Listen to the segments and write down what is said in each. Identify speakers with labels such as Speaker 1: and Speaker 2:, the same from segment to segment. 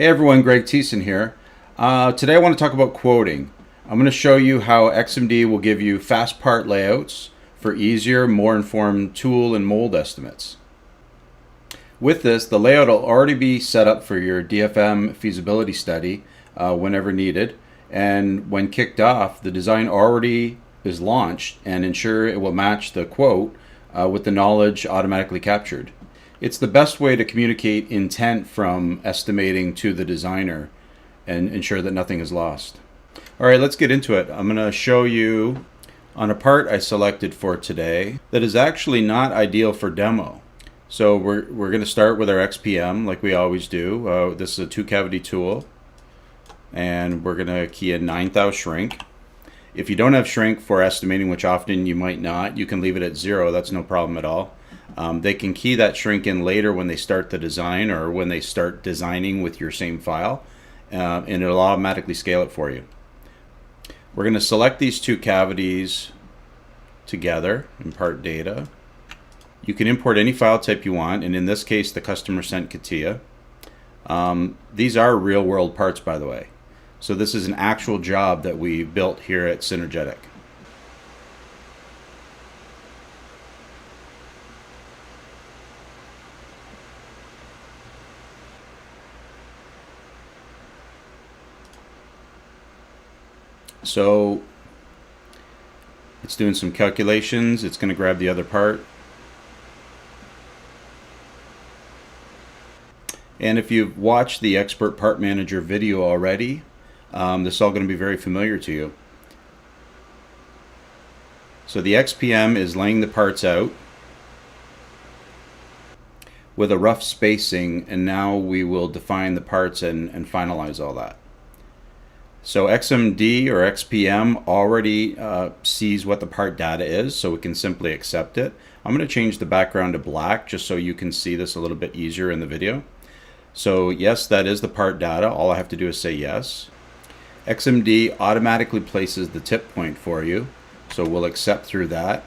Speaker 1: Hey everyone, Greg Thiessen here. Today I want to talk about quoting. I'm going to show you how XMD will give you fast part layouts for easier, more informed tool and mold estimates. With this, the layout will already be set up for your DFM feasibility study whenever needed, and when kicked off, the design already is launched and ensure it will match the quote with the knowledge automatically captured. It's the best way to communicate intent from estimating to the designer and ensure that nothing is lost. All right, let's get into it. I'm going to show you on a part I selected for today that is actually not ideal for demo. So we're going to start with our XPM like we always do. This is a 2-cavity tool, and we're going to key in 9 thou shrink. If you don't have shrink for estimating, which often you might not, you can leave it at 0. That's no problem at all. They can key that shrink in later when they start the design or when they start designing with your same file, and it'll automatically scale it for you. We're going to select these 2 cavities together, import data. You can import any file type you want, and in this case the customer sent CATIA. These are real world parts, by the way. So this is an actual job that we built here at Synergetic. So it's doing some calculations. It's going to grab the other part. And if you've watched the Expert Part Manager video already, this is all going to be very familiar to you. So the XPM is laying the parts out with a rough spacing, and now we will define the parts and finalize all that. So XMD or XPM already sees what the part data is, so we can simply accept it. I'm going to change the background to black just so you can see this a little bit easier in the video. So yes, that is the part data. All I have to do is say yes. XMD automatically places the tip point for you, so we'll accept through that.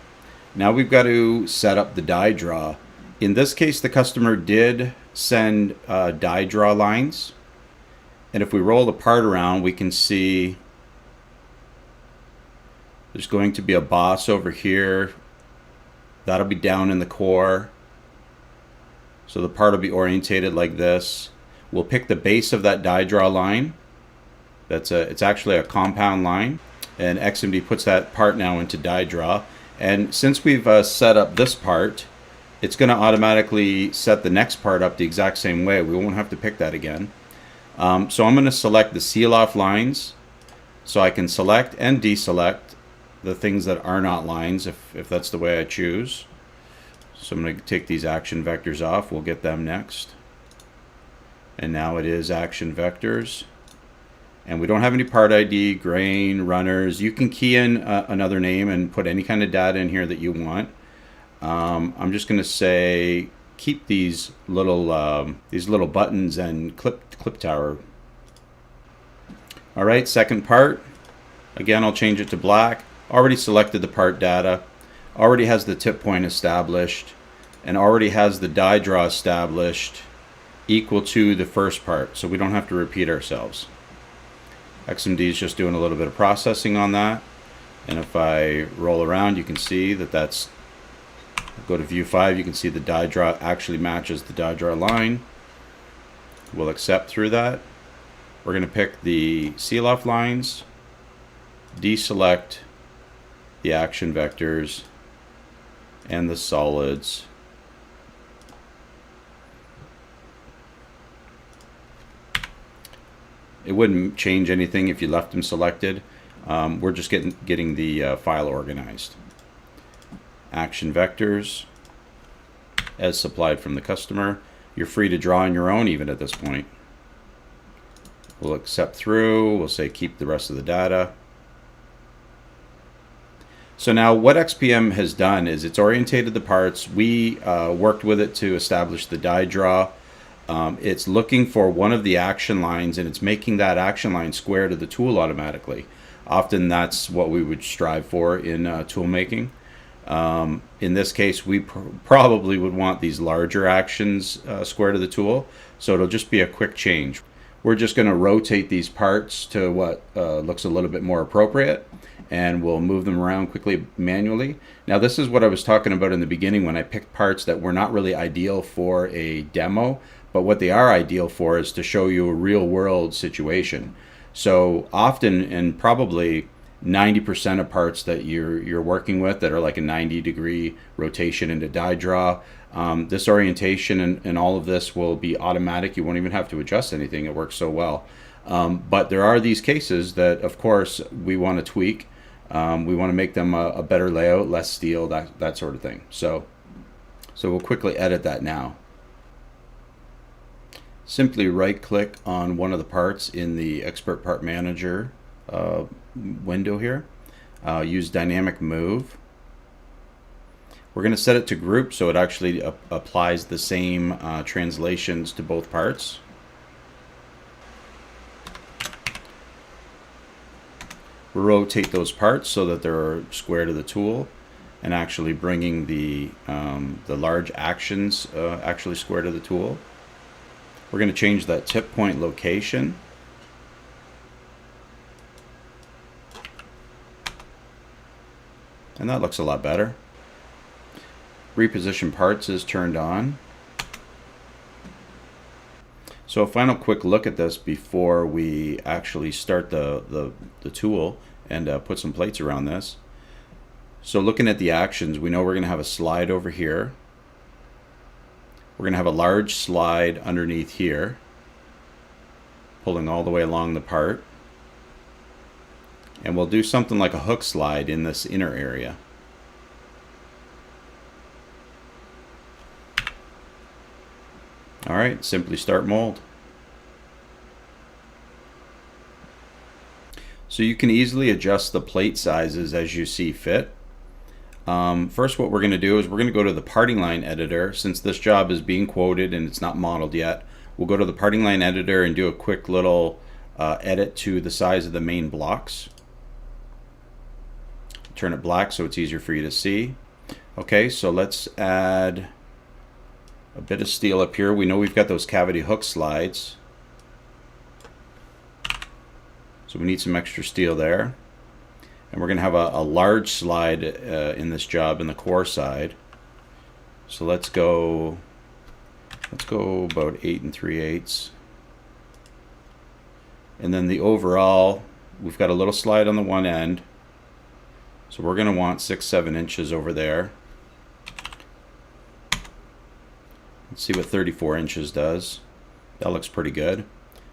Speaker 1: Now we've got to set up the die draw. In this case, the customer did send die draw lines. And if we roll the part around, we can see there's going to be a boss over here. That'll be down in the core. So the part will be orientated like this. We'll pick the base of that die draw line. It's actually a compound line. And XMD puts that part now into die draw. And since we've set up this part, it's going to automatically set the next part up the exact same way. We won't have to pick that again. So I'm going to select the seal off lines, so I can select and deselect the things that are not lines if that's the way I choose. So I'm going to take these action vectors off. We'll get them next. And now it is action vectors. And we don't have any part ID, grain, runners. You can key in another name and put any kind of data in here that you want. I'm just going to say keep these little buttons and clip tower. All right, second part. Again, I'll change it to black. Already selected the part data. Already has the tip point established, and already has the die draw established equal to the first part, so we don't have to repeat ourselves. XMD is just doing a little bit of processing on that, and if I roll around, you can see that that's, go to view 5, you can see the die draw actually matches the die draw line. We'll accept through that. We're going to pick the seal off lines, deselect the action vectors and the solids. It wouldn't change anything if you left them selected. We're just getting the file organized. Action vectors as supplied from the customer. You're free to draw on your own even at this point. We'll accept through. We'll say keep the rest of the data. So now what XPM has done is it's orientated the parts. We worked with it to establish the die draw. It's looking for one of the action lines, and it's making that action line square to the tool automatically. Often that's what we would strive for in tool making. In this case, we probably would want these larger actions square to the tool, so it'll just be a quick change. we're just going to rotate these parts to what looks a little bit more appropriate, and we'll move them around quickly manually. Now this is what I was talking about in the beginning when I picked parts that were not really ideal for a demo, but what they are ideal for is to show you a real world situation. So often, and probably 90% of parts that you're working with that are like a 90-degree rotation into die draw, this orientation and all of this will be automatic. You won't even have to adjust anything. It works so well. But there are these cases that, of course, we want to tweak. We want to make them a better layout, less steel, that sort of thing. So we'll quickly edit that now. Simply right-click on one of the parts in the Expert Part Manager window here. Use Dynamic Move. We're going to set it to group so it actually applies the same translations to both parts. We'll rotate those parts so that they're square to the tool, and actually bringing the large actions actually square to the tool. We're going to change that tip point location. And that looks a lot better. Reposition parts is turned on. So a final quick look at this before we actually start the tool and put some plates around this. So looking at the actions, we know we're going to have a slide over here. We're going to have a large slide underneath here, pulling all the way along the part. And we'll do something like a hook slide in this inner area. All right, simply start mold. So you can easily adjust the plate sizes as you see fit. First, what we're going to do is we're going to go to the parting line editor. Since this job is being quoted and it's not modeled yet, we'll go to the parting line editor and do a quick little edit to the size of the main blocks. Turn it black so it's easier for you to see. Okay, so let's add a bit of steel up here. We know we've got those cavity hook slides, so we need some extra steel there. And we're going to have a large slide in this job in the core side. So let's go about 8 3/8. And then the overall, we've got a little slide on the one end. So we're going to want 6-7 inches over there. Let's see what 34 inches does. That looks pretty good.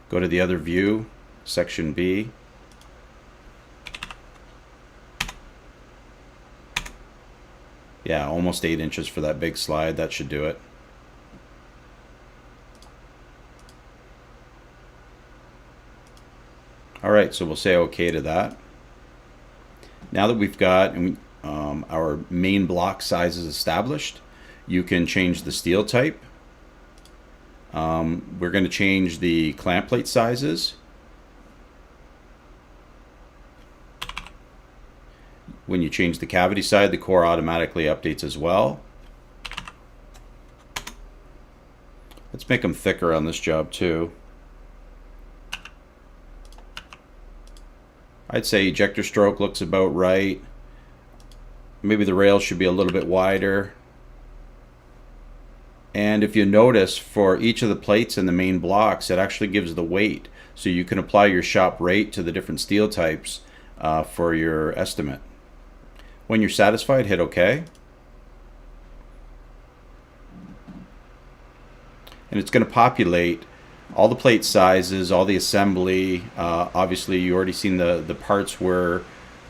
Speaker 1: Go to the other view, section B. Yeah, almost 8 inches for that big slide. That should do it. All right, so we'll say OK to that. Now that we've got our main block sizes established, you can change the steel type. We're going to change the clamp plate sizes. When you change the cavity side, the core automatically updates as well. Let's make them thicker on this job too. I'd say ejector stroke looks about right. Maybe the rail should be a little bit wider. And if you notice, for each of the plates in the main blocks, it actually gives the weight. So you can apply your shop rate to the different steel types for your estimate. When you're satisfied, hit OK. And it's going to populate all the plate sizes, all the assembly. Obviously, you already seen the parts were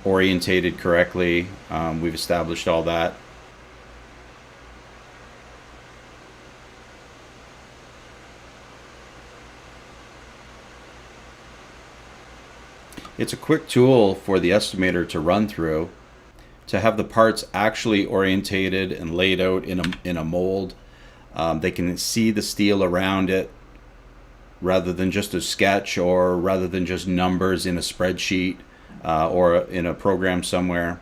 Speaker 1: orientated correctly. We've established all that. It's a quick tool for the estimator to run through to have the parts actually orientated and laid out in a mold. They can see the steel around it rather than just a sketch, or rather than just numbers in a spreadsheet or in a program somewhere.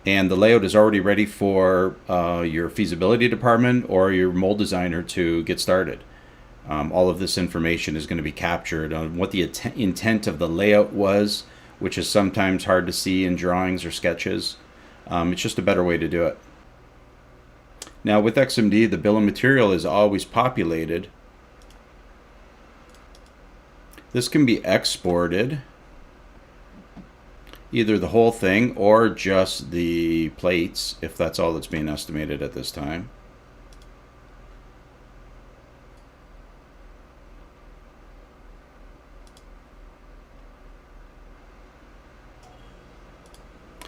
Speaker 1: And the layout is already ready for your feasibility department or your mold designer to get started. all of this information is going to be captured on what the intent of the layout was, which is sometimes hard to see in drawings or sketches. It's just a better way to do it. Now with XMD, the bill of material is always populated. This can be exported, either the whole thing or just the plates, if that's all that's being estimated at this time.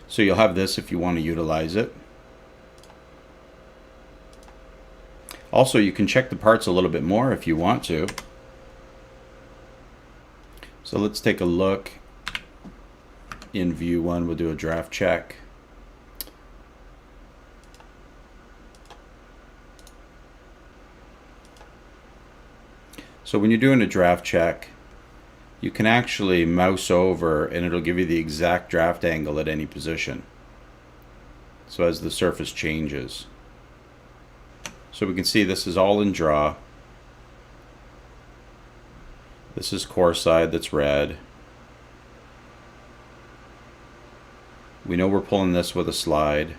Speaker 1: So you'll have this if you want to utilize it. Also, you can check the parts a little bit more if you want to. So let's take a look. In view 1, we'll do a draft check. So when you're doing a draft check, you can actually mouse over and it'll give you the exact draft angle at any position. So as the surface changes. So we can see this is all in draw. This is core side that's red. We know we're pulling this with a slide.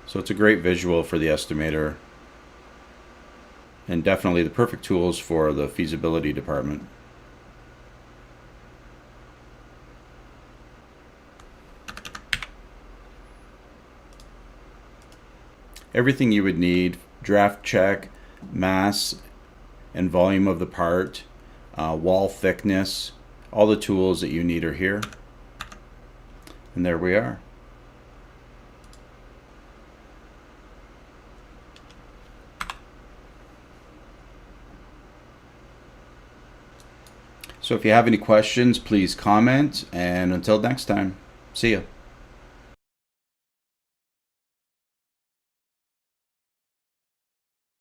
Speaker 1: So it's a great visual for the estimator, and definitely the perfect tools for the feasibility department. Everything you would need: draft check, mass and volume of the part, wall thickness, all the tools that you need are here. And there we are. So if you have any questions, please comment, and until next time, see ya.